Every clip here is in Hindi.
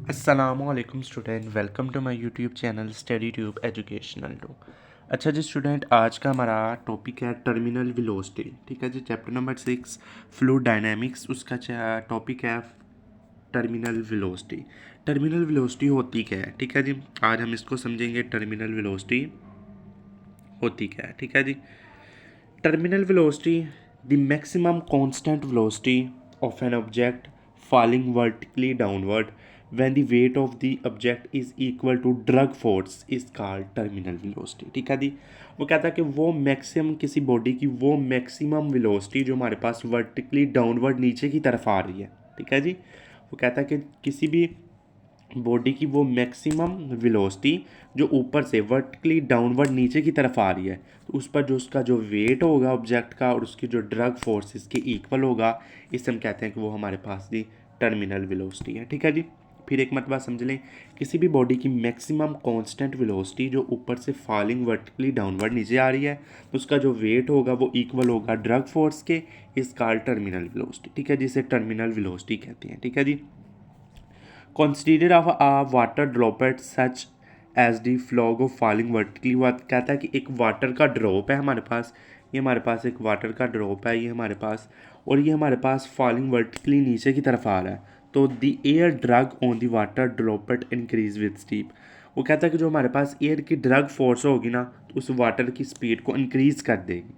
अस्सलामुअलैकुम student, welcome to my YouTube channel study tube educational two. अच्छा जी स्टूडेंट, आज का हमारा टॉपिक है टर्मिनल वेलोसिटी। ठीक है जी, चैप्टर नंबर 6 फ्लूइड डायनामिक्स, उसका टॉपिक है टर्मिनल वेलोसिटी। टर्मिनल वेलोसिटी होती क्या है? ठीक है जी, आज हम इसको समझेंगे। टर्मिनल वेलोसिटी होती क्या है? ठीक है जी, terminal velocity the maximum constant velocity of an object falling vertically downward when the weight of the object is equal to drag force is called terminal velocity। ठीक है जी, वो कहता है कि वो मैक्सिमम किसी बॉडी की वो मैक्सिमम वेलोसिटी जो हमारे पास वर्टिकली डाउनवर्ड नीचे की तरफ आ रही है। ठीक है जी, वो कहता है कि किसी भी बॉडी की वो मैक्सिमम वेलोसिटी जो ऊपर से वर्टिकली डाउनवर्ड नीचे की तरफ आ रही है, तो उस पर जो उसका जो वेट होगा ऑब्जेक्ट का और उसकी जो ड्रग फोर्स इसके इक्वल होगा, इससे हम कहते हैं कि वो हमारे पास दी टर्मिनल वेलोसिटी है। ठीक है जी, फिर एक मरतबा समझ लें, किसी भी बॉडी की मैक्सिमम कांस्टेंट वेलोसिटी जो ऊपर से फॉलिंग वर्टिकली डाउनवर्ड नीचे आ रही है, तो उसका जो वेट होगा वो इक्वल होगा ड्रग फोर्स के, इस कॉल्ड टर्मिनल वेलोसिटी। ठीक है, जिसे टर्मिनल वेलोसिटी कहते हैं। ठीक है जी, consider of a water droplet such as the flog of falling vertically. हुआ कहता है कि एक वाटर का ड्रॉप है हमारे पास, ये हमारे पास एक वाटर का ड्रॉप है ये हमारे पास, और ये हमारे पास फॉलिंग वर्टिकली नीचे की तरफ आ रहा है। तो the air drug on the water droplet increase with steep. वो कहता है कि जो हमारे पास एयर की ड्रग फोर्स होगी ना, तो उस वाटर की स्पीड को इंक्रीज कर देगी।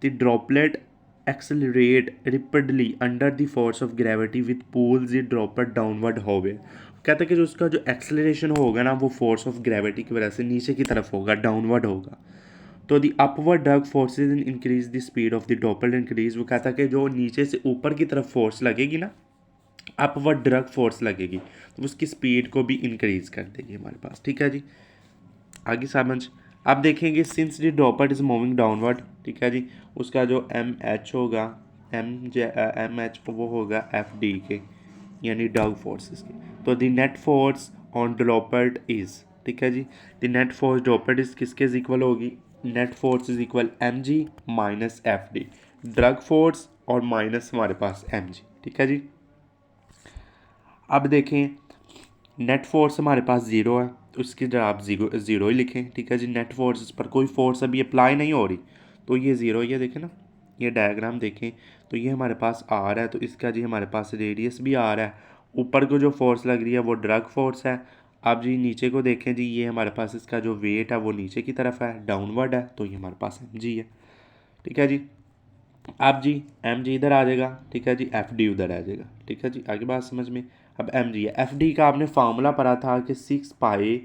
The droplet accelerate rapidly under the force of gravity with pulls the droplet downward होवे। कहते हैं कि जो उसका जो एक्सेलरेशन होगा ना, वो फोर्स ऑफ ग्रेविटी की वजह से नीचे की तरफ होगा, डाउनवर्ड होगा। तो दी upward drug forces increase the speed of the droplet increase. वो कहता है कि जो नीचे से ऊपर की तरफ फोर्स लगेगी ना, अपवर्ड ड्रग फोर्स लगेगी, तो उसकी स्पीड को भी इंक्रीज कर देगी हमारे पास। ठीक है जी, आगे समझ आप देखेंगे, since the dropper is moving downward. ठीक है जी, उसका जो एम एच होगा, एम एच वो होगा एफ डी के, यानी ड्रग फोर्सेस के। तो the net force on droplet is, ठीक है जी, the net force droplet is किसके इक्वल होगी? Net force is equal M G minus F D, drag force और माइनस हमारे पास एम जी। ठीक है जी, अब देखें, नेट फोर्स हमारे पास ज़ीरो है, तो उसकी जगह आप ज़ीरो ही लिखें। ठीक है जी, नेट फोर्स इस पर कोई फोर्स अभी अप्लाई नहीं हो रही, तो ये ज़ीरो। ये देखें ना, ये डायग्राम देखें, तो ये हमारे पास आर है, तो इसका जी हमारे पास रेडियस भी आर है। ऊपर को जो फोर्स लग रही है वो ड्रग फोर्स है। अब जी नीचे को देखें जी, ये हमारे पास इसका जो वेट है वो नीचे की तरफ है, डाउनवर्ड है, तो ये हमारे पास एम जी है। ठीक है जी, अब जी एम जी इधर आ जाएगा। ठीक है जी, एफ डी उधर आ जाएगा। ठीक है जी, आगे बात समझ में। अब एम जी है, एफ डी का आपने फार्मूला पढ़ा था कि 6 pi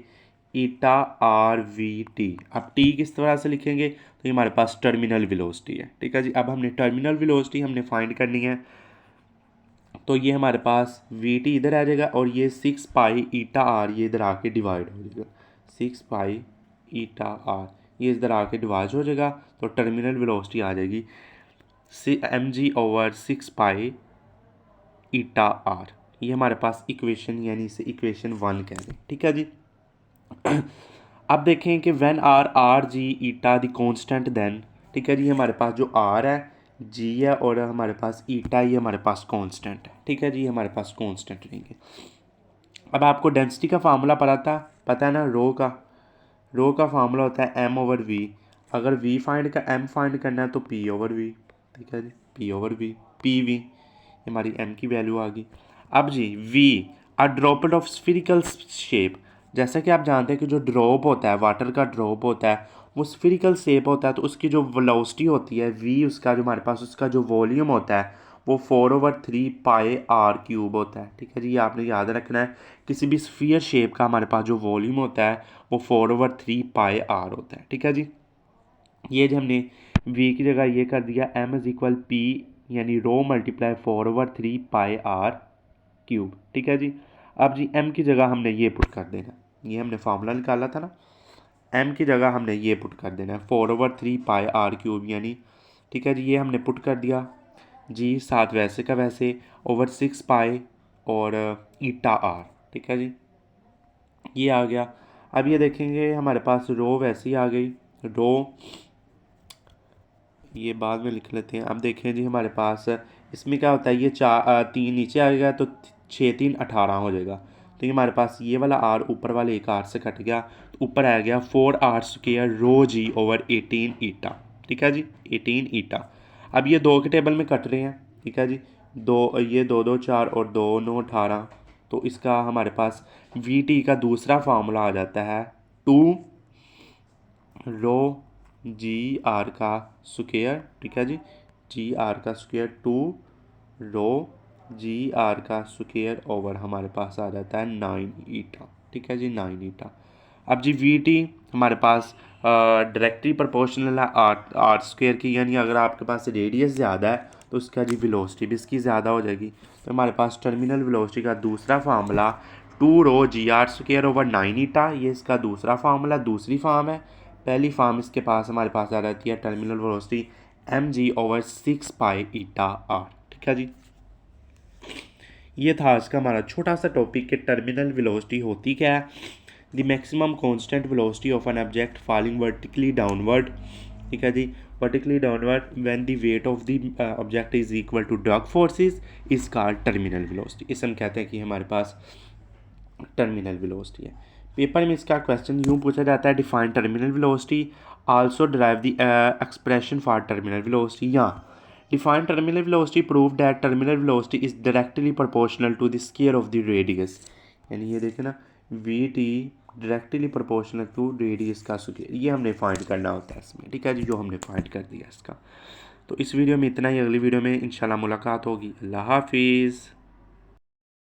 eta are we T. अब टी किस तरह से लिखेंगे? तो ये हमारे पास टर्मिनल वेलोसिटी है। ठीक है जी, अब हमने टर्मिनल वेलोसिटी हमने फाइंड करनी है, तो ये हमारे पास वी टी इधर आ जाएगा और ये 6 पाई ईटा आर ये इधर आके डिवाइड हो जाएगा। 6 पाई ईटा आर ये इधर आके डिवाइड हो जाएगा, तो टर्मिनल वेलोसिटी आ जाएगी M G over 6 pi eta R. ये हमारे पास इक्वेशन, यानी इसे इक्वेशन 1 कह दें। ठीक है जी, अब देखें कि when R R G eta the constant then. ठीक है जी, हमारे पास जो आर है, जी है, और हमारे पास ईटा, ये हमारे पास कांस्टेंट है। ठीक है जी, हमारे पास कांस्टेंट रहेंगे। अब आपको डेंसिटी का फार्मूला पता है ना, रो का फार्मूला होता है एम ओवर वी। अगर वी फाइंड का एम फाइंड करना है तो पी ओवर वी। ठीक है जी, P over V, P V हमारी एम की वैल्यू आ गई। अब जी वी a droplet of spherical shape. जैसा कि आप जानते हैं कि जो ड्रॉप होता है, वाटर का ड्रॉप होता है, वो स्फीरिकल शेप होता है, तो उसकी जो वेलोसिटी होती है वी, उसका जो हमारे पास उसका जो वॉल्यूम होता है वो 4/3 पाई आर क्यूब होता है। ठीक है जी, ये आपने याद रखना है। किसी भी स्फीयर शेप का हमारे पास जो वॉल्यूम होता है वो 4/3 पाई आर होता है। ठीक है जी, ये जो हमने वी की जगह ये कर दिया, एम इज इक्वल पी, यानी row multiply 4/3 pi are cube. ठीक है जी, अब जी एम की जगह हमने ये पुट कर देना, ये हमने फार्मूला निकाला था ना, एम की जगह हमने ये पुट कर देना है 4/3 पाई आर क्यूब, यानी ठीक है जी, ये हमने पुट कर दिया। जी साथ वैसे का वैसे ओवर 6 पाई और ईटा आर। ठीक है जी, ये आ गया। अब ये देखेंगे हमारे पास रो वैसे ही आ गई, रो ये बाद में लिख लेते हैं। अब देखें जी, हमारे पास इसमें क्या होता है, ये 3 नीचे आ गया तो 6×3 = 18 हो जाएगा। तो ये हमारे पास ये वाला आर ऊपर वाले एक आर से कट गया, तो ऊपर आ गया 4r² रो जी ओवर 18 ईटा। ठीक है जी, 18 ईटा। अब ये 2 के टेबल में कट रहे हैं। ठीक है जी, ये 2 2 4 और 2 9 18। तो इसका हमारे पास वी टी का दूसरा फार्मूला आ जाता है 2 रो जी आर का स्क्वायर। ठीक है जी, जी आर का स्क्वायर 2 रो जी आर का स्क्वायर ओवर हमारे पास आ जाता है 9 ईटा। ठीक है जी, 9 ईटा। अब जी वी टी हमारे पास डायरेक्टली प्रोपोर्शनल है आर स्क्वायर की, यानी अगर आपके पास रेडियस ज़्यादा है तो उसका जी वेलोसिटी भी इसकी ज़्यादा हो जाएगी। तो हमारे पास टर्मिनल वेलोसिटी का दूसरा formula 2 rho G R square over 9 eta, ये इसका दूसरा फार्मूला, दूसरी फार्म है। पहली फार्म इसके पास हमारे पास आ जाती है terminal velocity M G over 6 pi eta R. ठीक है जी, ये था आज का हमारा छोटा सा टॉपिक कि टर्मिनल वेलोसिटी होती क्या है। The maximum constant velocity of an object falling vertically downward. ठीक है जी, vertically downward when the weight of the object is equal to drag forces is called terminal velocity. इसे हम कहते हैं कि हमारे पास टर्मिनल वेलोसिटी है। पेपर में इसका क्वेश्चन यूँ पूछा जाता है, define terminal velocity, also derive the expression for terminal velocity, या define terminal velocity, prove that terminal velocity is directly proportional to the square of the radius। यानी ये देखें ना, V T directly proportional to radius का स्क्वायर, ये हमने फाइंड करना होता है इसमें। ठीक है जी, जो हमने फाइंड कर दिया इसका। तो इस वीडियो में इतना ही, अगली वीडियो में इंशाल्लाह मुलाकात होगी। अल्लाह हाफिज़।